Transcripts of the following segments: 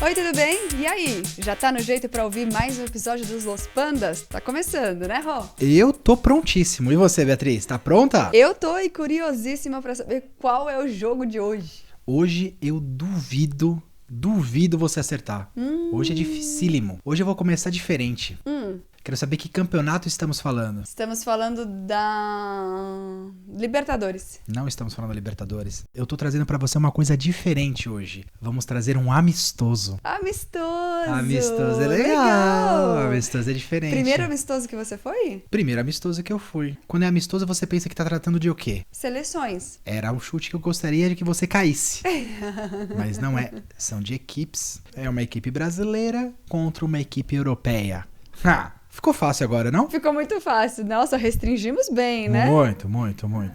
Oi, tudo bem? E aí? Já tá no jeito pra ouvir mais um episódio dos Los Pandas? Tá começando, né, Rô? Eu tô prontíssimo. E você, Beatriz, tá pronta? Eu tô e curiosíssima pra saber qual é o jogo de hoje. Hoje eu duvido você acertar. Hoje é dificílimo. Hoje eu vou começar diferente. Quero saber que campeonato estamos falando. Estamos falando da Libertadores. Não estamos falando da Libertadores. Eu tô trazendo pra você uma coisa diferente hoje. Vamos trazer um amistoso. Amistoso! Amistoso é legal. Amistoso é diferente. Primeiro amistoso que você foi? Primeiro amistoso que eu fui. Quando é amistoso, você pensa que tá tratando de o quê? Seleções. Era o chute que eu gostaria de que você caísse. Mas não é. São de equipes. É uma equipe brasileira contra uma equipe europeia. Ficou fácil agora, não? Ficou muito fácil. Nossa, restringimos bem, né? Muito.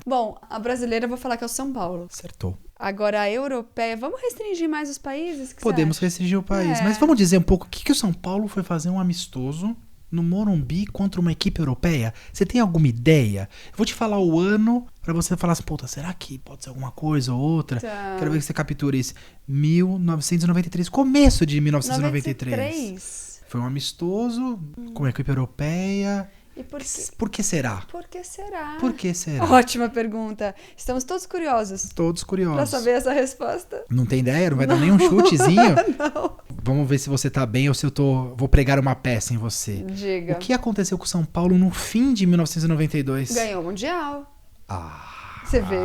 Bom, a brasileira eu vou falar que é o São Paulo. Acertou. Agora a europeia, vamos restringir mais os países? Que Podemos você acha? restringir o país. É. Mas vamos dizer um pouco o que o São Paulo foi fazer um amistoso no Morumbi contra uma equipe europeia? Você tem alguma ideia? Eu vou te falar o ano pra você falar assim, puta, será que pode ser alguma coisa ou outra? Tá. Quero ver que você captura isso. 1993, começo de 1993. 93. Foi um amistoso com a equipe europeia. E por quê? Por que será? Por que será? Por que será? Ótima pergunta. Estamos todos curiosos Todos curiosos. pra saber essa resposta. Não tem ideia? Não vai dar nenhum chutezinho? Não. Vamos ver se você tá bem ou se eu vou pregar uma peça em você. Diga. O que aconteceu com o São Paulo no fim de 1992? Ganhou o Mundial. Ah. Você vê?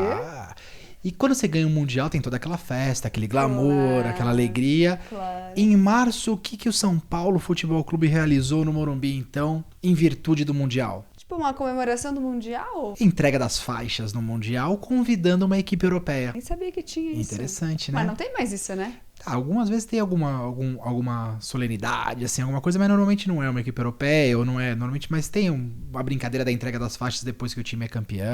E quando você ganha um Mundial, tem toda aquela festa, aquele glamour, Claro. aquela alegria. Claro. Em março, o que o São Paulo Futebol Clube realizou no Morumbi, então, em virtude do Mundial? Tipo uma comemoração do Mundial? Entrega das faixas no Mundial, convidando uma equipe europeia. Nem sabia que tinha isso. Interessante, né? Mas não tem mais isso, né? Algumas vezes tem alguma solenidade, assim, alguma coisa, mas normalmente não é uma equipe europeia, ou não é, normalmente, mas tem uma brincadeira da entrega das faixas depois que o time é campeão.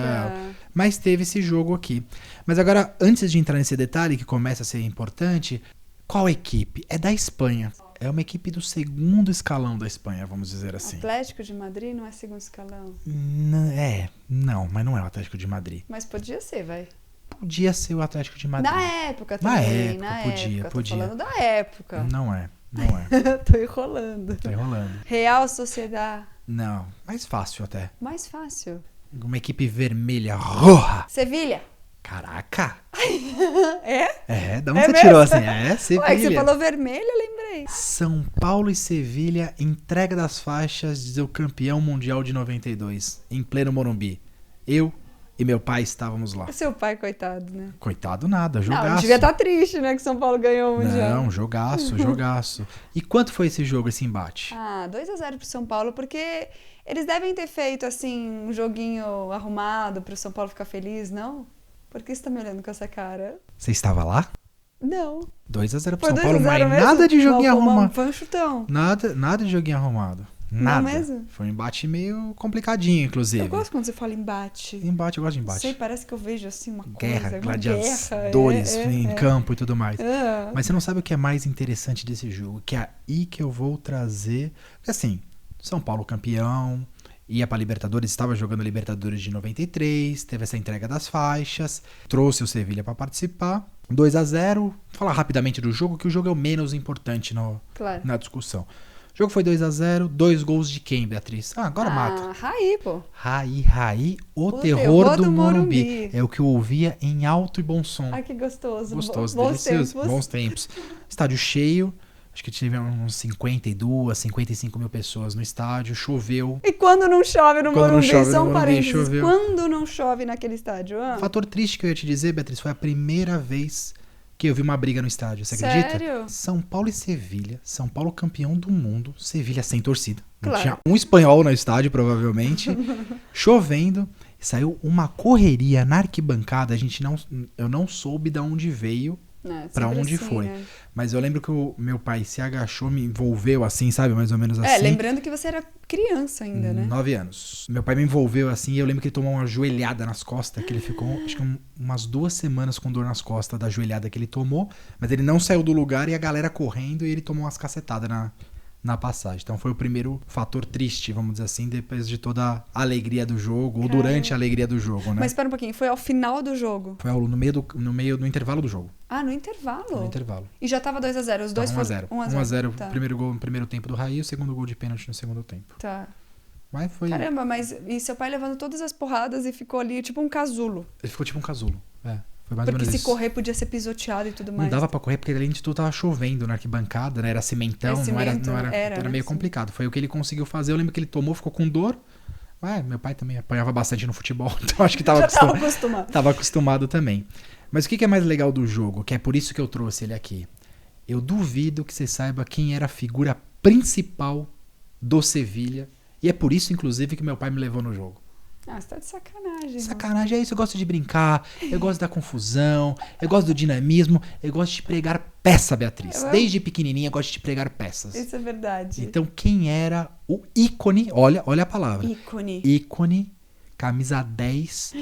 Mas teve esse jogo aqui. Mas agora, antes de entrar nesse detalhe, que começa a ser importante, qual equipe? É da Espanha. É uma equipe do segundo escalão da Espanha, vamos dizer assim. Atlético de Madrid não é segundo escalão. Não, mas não é o Atlético de Madrid. Mas podia ser, vai. Podia ser o Atlético de Madrid. Na época também. Na época, podia. Tô falando da época. Não é. Tô enrolando. Tá enrolando. Real Sociedad. Não, mais fácil até. Mais fácil. Uma equipe vermelha roja. Sevilha. Caraca! É? Da onde É você mesmo? tirou assim? Sevilha. Ué, que você falou vermelho, eu lembrei. São Paulo e Sevilha, entrega das faixas do campeão mundial de 92, em pleno Morumbi. Eu e meu pai estávamos lá. Seu pai, coitado, né? Coitado nada, jogaço. Não, devia estar triste, né, que São Paulo ganhou o Mundial. Não, jogaço. E quanto foi esse jogo, esse embate? 2-0 pro São Paulo, porque eles devem ter feito, assim, um joguinho arrumado pro São Paulo ficar feliz, não? Por que você tá me olhando com essa cara? Você estava lá? Não. 2-0 pro Foi São Paulo, 2-0 mas mesmo? nada de joguinho arrumado. Foi um chutão. Nada de joguinho arrumado. Nada. Não mesmo? Foi um embate meio complicadinho, inclusive. Eu gosto quando você fala embate. Embate, eu gosto de embate. Sei, parece que eu vejo assim uma Guerra, coisa. gladiadores em campo e tudo mais. Ah. Mas você não sabe o que é mais interessante desse jogo, que é aí que eu vou trazer. Porque assim, São Paulo campeão, ia pra Libertadores, estava jogando Libertadores de 93, teve essa entrega das faixas, trouxe o Sevilha pra participar. 2-0. Vou falar rapidamente do jogo, que o jogo é o menos importante Claro. na discussão. O jogo foi 2-0, 2 gols de quem, Beatriz? Agora mata. Raí, pô. Raí, o terror do Morumbi. É o que eu ouvia em alto e bom som. Ai, que gostoso. Gostoso, Bons delicioso. tempos. Bons tempos. Estádio cheio. Acho que tive uns 52, 55 mil pessoas no estádio. Choveu. E quando não chove no Quando não Morumbi? chove Só no um Morumbi, parênteses. choveu. Quando não chove naquele estádio? Fator triste que eu ia te dizer, Beatriz, foi a primeira vez que eu vi uma briga no estádio. Você acredita? Sério? São Paulo e Sevilha. São Paulo campeão do mundo. Sevilha sem torcida. Não Claro. tinha um espanhol no estádio, provavelmente. Chovendo. Saiu uma correria na arquibancada. Eu não soube de onde veio. Pra onde foi. Né? Mas eu lembro que o meu pai se agachou, me envolveu assim, sabe? Mais ou menos assim. Lembrando que você era criança ainda, né? 9 anos. Meu pai me envolveu assim e eu lembro que ele tomou uma joelhada nas costas, que ele ficou, acho que umas 2 semanas com dor nas costas da joelhada que ele tomou, mas ele não saiu do lugar e a galera correndo e ele tomou umas cacetadas na passagem. Então foi o primeiro fator triste, vamos dizer assim, depois de toda a alegria do jogo, ou durante a alegria do jogo, né? Mas espera um pouquinho, foi ao final do jogo? Foi no intervalo do jogo. Ah, no intervalo? No intervalo. E já tava 2-0, os dois foram 1x0. 1-0. 1x0, Tá. primeiro gol no primeiro tempo do Raí e o segundo gol de pênalti no segundo tempo. Tá. Mas foi... Caramba, mas e seu pai levando todas as porradas e ficou ali tipo um casulo. Ele ficou tipo um casulo. Foi mais ou Porque menos se isso. correr podia ser pisoteado e tudo mais. Não dava pra correr porque além de tudo tava chovendo na arquibancada, né? Era cimentão, era meio complicado. Foi o que ele conseguiu fazer. Eu lembro que ele tomou, ficou com dor. Meu pai também apanhava bastante no futebol, então acho que tava acostumado. Tava acostumado também. Mas o que é mais legal do jogo, que é por isso que eu trouxe ele aqui? Eu duvido que você saiba quem era a figura principal do Sevilha. E é por isso, inclusive, que meu pai me levou no jogo. Ah, você tá de sacanagem. Sacanagem, é isso. Eu gosto de brincar, eu gosto da confusão, eu gosto do dinamismo, eu gosto de pregar peça, Beatriz. Desde pequenininha eu gosto de pregar peças. Isso é verdade. Então, quem era o ícone, olha a palavra. Ícone, camisa 10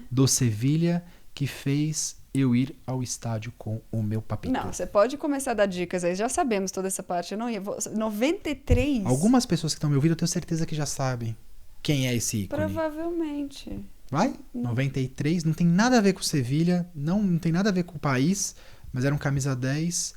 do Sevilha, que fez eu ir ao estádio com o meu papito. Não, você pode começar a dar dicas aí, já sabemos toda essa parte. Eu não ia. 93? Algumas pessoas que estão me ouvindo, eu tenho certeza que já sabem quem é esse ícone. Provavelmente. Vai? 93, não tem nada a ver com o Sevilha, não tem nada a ver com o país, mas era um camisa 10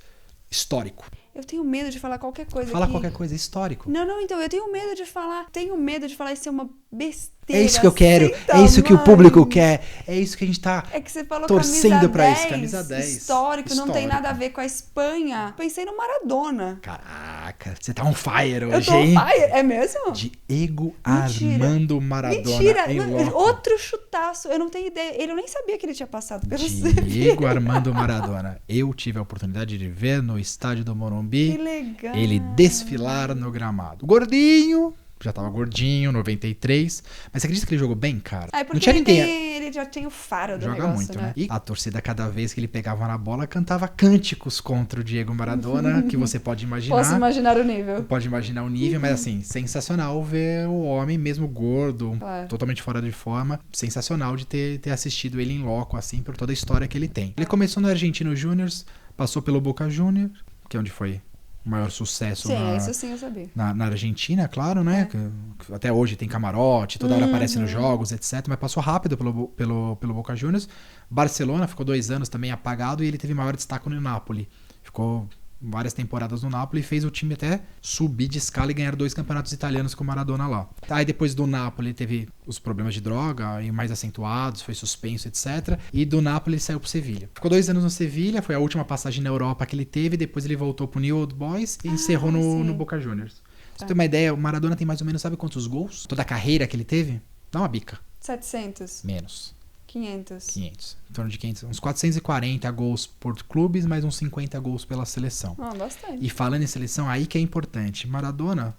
histórico. Eu tenho medo de falar qualquer coisa. Fala qualquer coisa, histórico. Não, então, eu tenho medo de falar. Tenho medo de falar isso é uma besteira. É isso que eu quero, é isso que o público quer, é isso que a gente tá É que você falou torcendo pra isso. Camisa 10. Histórico, não tem nada a ver com a Espanha. Pensei no Maradona. Caraca, você tá on fire hoje, eu tô on hein? fire, é mesmo? Diego Armando Maradona. Mentira, em loco. outro chutaço. Eu não tenho ideia. Eu nem sabia que ele tinha passado pelo Diego Armando Maradona. Eu tive a oportunidade de ver no estádio do Morumbi. Que legal. Ele desfilar no gramado. Gordinho. Já tava gordinho, 93. Mas você acredita que ele jogou bem, cara? É porque não tinha ninguém. Ele já tem o faro do Joga negócio, muito, né? E a torcida, cada vez que ele pegava na bola, cantava cânticos contra o Diego Maradona, que você pode imaginar. Posso imaginar o nível. Pode imaginar o nível, mas assim, sensacional ver o homem mesmo gordo, totalmente fora de forma. Sensacional de ter assistido ele em loco, assim, por toda a história que ele tem. Ele começou no Argentino Júnior, passou pelo Boca Juniors, que é onde foi o maior sucesso isso sim eu sabia. na Argentina, claro, né? Que até hoje tem camarote, toda hora aparece nos jogos, etc. Mas passou rápido pelo Boca Juniors. Barcelona ficou 2 anos também apagado e ele teve maior destaque no Napoli. Ficou várias temporadas no Napoli e fez o time até subir de escala e ganhar 2 campeonatos italianos com o Maradona lá. Aí depois do Napoli teve os problemas de droga e mais acentuados, foi suspenso, etc. E do Napoli ele saiu pro Sevilha. Ficou 2 anos no Sevilha, foi a última passagem na Europa que ele teve, depois ele voltou pro New Old Boys e encerrou no Boca Juniors. Pra você ter uma ideia, o Maradona tem mais ou menos, sabe quantos gols? Toda a carreira que ele teve? Dá uma bica. 700. Menos. 500. Em torno de 500. Uns 440 gols por clubes, mais uns 50 gols pela seleção. Bastante. E falando em seleção, aí que é importante. Maradona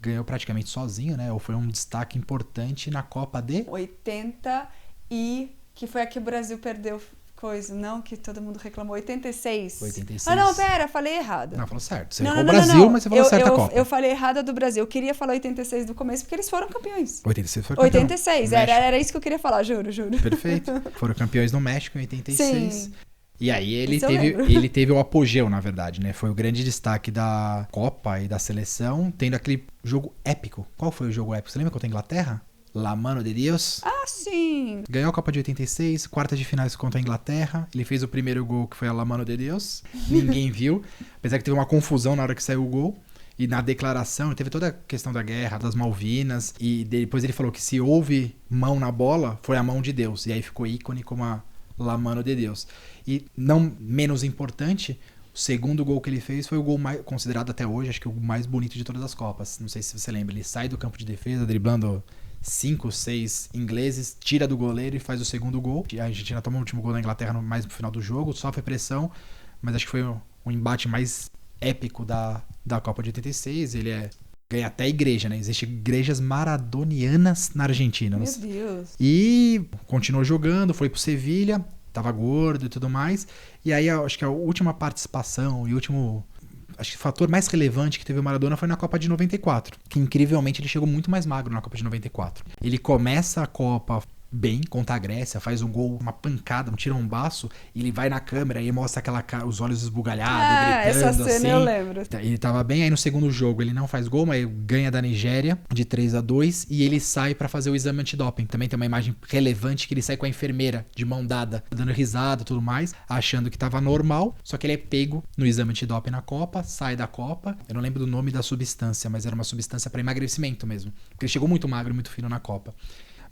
ganhou praticamente sozinho, né? Ou foi um destaque importante na Copa de... 80 e... Que foi a que o Brasil perdeu coisa. Não, que todo mundo reclamou. 86. 86. Ah, não, pera, falei errado. Não, falou certo. Você errou o Brasil, mas você falou certo a Copa. Eu falei errado do Brasil. Eu queria falar 86 do começo, porque eles foram campeões. 86 foi campeão. 86, era isso que eu queria falar, juro. Perfeito. Foram campeões no México em 86. Sim. E aí ele teve o apogeu, na verdade, né? Foi o grande destaque da Copa e da seleção, tendo aquele jogo épico. Qual foi o jogo épico? Você lembra contra a Inglaterra? La Mano de Deus. Ah, sim. Ganhou a Copa de 86, quartas de finais contra a Inglaterra. Ele fez o primeiro gol, que foi a La Mano de Deus. Ninguém viu. Apesar que teve uma confusão na hora que saiu o gol. E na declaração, teve toda a questão da guerra, das Malvinas. E depois ele falou que se houve mão na bola, foi a mão de Deus. E aí ficou ícone como a La Mano de Deus. E não menos importante, o segundo gol que ele fez foi o gol mais considerado até hoje, acho que o mais bonito de todas as Copas. Não sei se você lembra. Ele sai do campo de defesa, driblando 5, 6 ingleses, tira do goleiro e faz o segundo gol. A Argentina tomou o último gol da Inglaterra mais no final do jogo, sofre pressão, mas acho que foi o embate mais épico da Copa de 86. Ele ganha até igreja, né? Existem igrejas maradonianas na Argentina. Meu Deus. E continuou jogando, foi pro Sevilha, tava gordo e tudo mais. E aí acho que a última participação e acho que o fator mais relevante que teve o Maradona foi na Copa de 94, que incrivelmente ele chegou muito mais magro na Copa de 94. Ele começa a Copa bem contra a Grécia, faz um gol, uma pancada, um tirombaço, e ele vai na câmera e mostra os olhos esbugalhados, gritando, essa cena assim. eu lembro. Ele tava bem, aí no segundo jogo ele não faz gol, mas ganha da Nigéria de 3-2 e ele sai pra fazer o exame antidoping. Também tem uma imagem relevante que ele sai com a enfermeira de mão dada, dando risada e tudo mais, achando que tava normal, só que ele é pego no exame antidoping na Copa, sai da Copa. Eu não lembro do nome da substância, mas era uma substância pra emagrecimento mesmo, porque ele chegou muito magro, muito fino na Copa.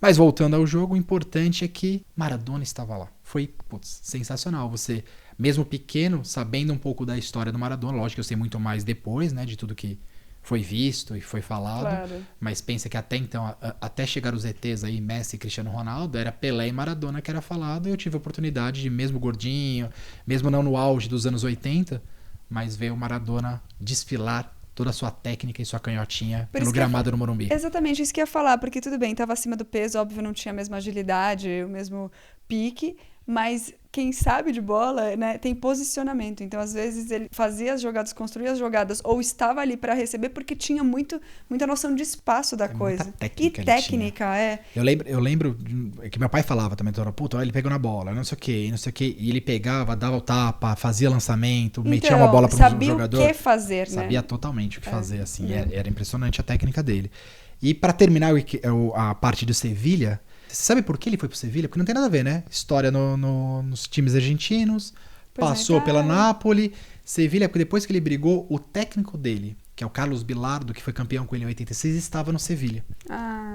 Mas voltando ao jogo, o importante é que Maradona estava lá. Foi, sensacional. Você, mesmo pequeno, sabendo um pouco da história do Maradona, lógico que eu sei muito mais depois, né, de tudo que foi visto e foi falado. Claro. Mas pensa que até então, até chegar os ETs aí, Messi e Cristiano Ronaldo, era Pelé e Maradona que era falado, e eu tive a oportunidade de, mesmo gordinho, mesmo não no auge dos anos 80, mas ver o Maradona desfilar toda a sua técnica e sua canhotinha pelo gramado do Morumbi. Exatamente, isso que eu ia falar, porque tudo bem, estava acima do peso, óbvio, não tinha a mesma agilidade, o mesmo pique, mas quem sabe de bola, né, tem posicionamento. Então, às vezes, ele fazia as jogadas, construía as jogadas, ou estava ali para receber, porque tinha muita noção de espaço da coisa. Técnica e técnica, Eu lembro que meu pai falava também, puta, ele pegou na bola, não sei o que, e ele pegava, dava o tapa, fazia lançamento, metia uma bola para um jogador. Sabia o que fazer, né? Sabia totalmente o que fazer, assim, era impressionante a técnica dele. E para terminar a parte do Sevilha, você sabe por que ele foi pro Sevilha? Porque não tem nada a ver, né? História nos times argentinos, passou pela Napoli, Sevilha, porque depois que ele brigou, o técnico dele, que é o Carlos Bilardo, que foi campeão com ele em 86, estava no Sevilha.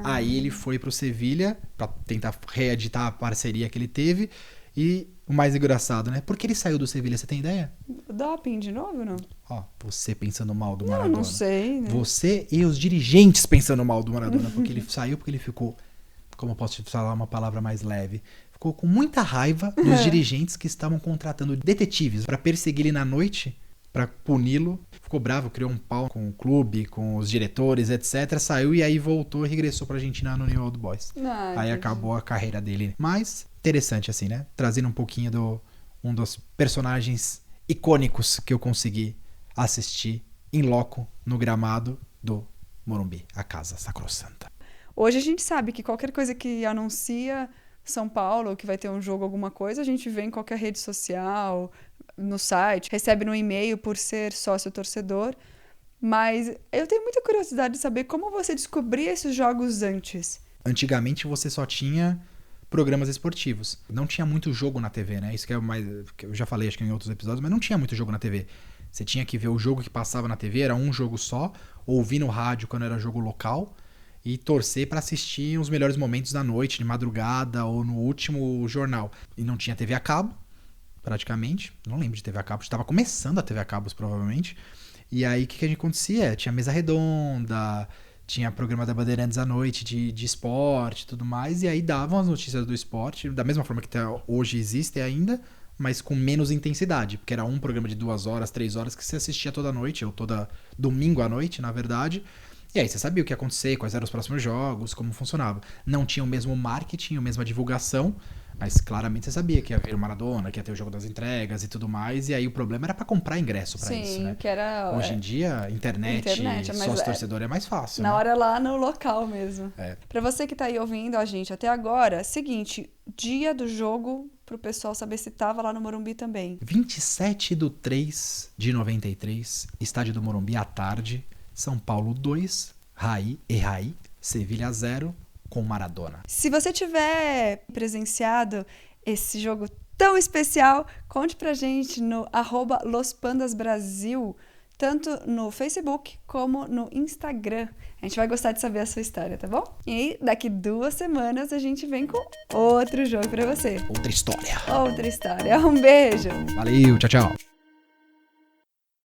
Aí ele foi pro Sevilha pra tentar reeditar a parceria que ele teve. E o mais engraçado, né? Por que ele saiu do Sevilha, você tem ideia? Doping de novo, não? Ó, você pensando mal do Maradona. Não sei, né? Você e os dirigentes pensando mal do Maradona, porque ele saiu porque ele ficou, como eu posso te falar uma palavra mais leve, ficou com muita raiva dos dirigentes que estavam contratando detetives para perseguir ele na noite, para puni-lo. Ficou bravo, criou um pau com o clube, com os diretores, etc. Saiu e aí voltou e regressou pra Argentina no New Old Boys. Aí acabou a carreira dele. Mas interessante assim, né? Trazendo um pouquinho um dos personagens icônicos que eu consegui assistir em loco no gramado do Morumbi, a Casa Sacrossanta. Hoje a gente sabe que qualquer coisa que anuncia São Paulo, que vai ter um jogo, alguma coisa, a gente vê em qualquer rede social, no site, recebe no e-mail por ser sócio-torcedor. Mas eu tenho muita curiosidade de saber como você descobria esses jogos antes. Antigamente você só tinha programas esportivos. Não tinha muito jogo na TV, né? Isso que é mais, que eu já falei acho que em outros episódios, mas não tinha muito jogo na TV. Você tinha que ver o jogo que passava na TV, era um jogo só, ouvir no rádio quando era jogo local e torcer para assistir os melhores momentos da noite, de madrugada ou no último jornal. E não tinha TV a cabo, praticamente. Não lembro de TV a cabo, estava começando a TV a cabos provavelmente. E aí o que a gente acontecia? Tinha mesa redonda, tinha programa da Bandeirantes à noite de esporte e tudo mais, e aí davam as notícias do esporte, da mesma forma que hoje existe ainda, mas com menos intensidade, porque era um programa de 2 horas, 3 horas que você assistia toda noite, ou toda domingo à noite, na verdade. E aí você sabia o que ia acontecer, quais eram os próximos jogos, como funcionava. Não tinha o mesmo marketing, a mesma divulgação, mas claramente você sabia que ia ver o Maradona, que ia ter o jogo das entregas e tudo mais, e aí o problema era pra comprar ingresso pra isso, né? Que era... Hoje em dia, internet sócio-torcedor é mais fácil, na né? hora lá no local mesmo. Pra você que tá aí ouvindo a gente até agora, seguinte, dia do jogo, pro pessoal saber se tava lá no Morumbi também. 27/3/93, estádio do Morumbi à tarde, São Paulo 2, Raí, Sevilha 0, com Maradona. Se você tiver presenciado esse jogo tão especial, conte pra gente no @lospandasbrasil, tanto no Facebook como no Instagram. A gente vai gostar de saber a sua história, tá bom? E daqui 2 semanas a gente vem com outro jogo pra você. Outra história. Outra história. Um beijo. Valeu, tchau, tchau.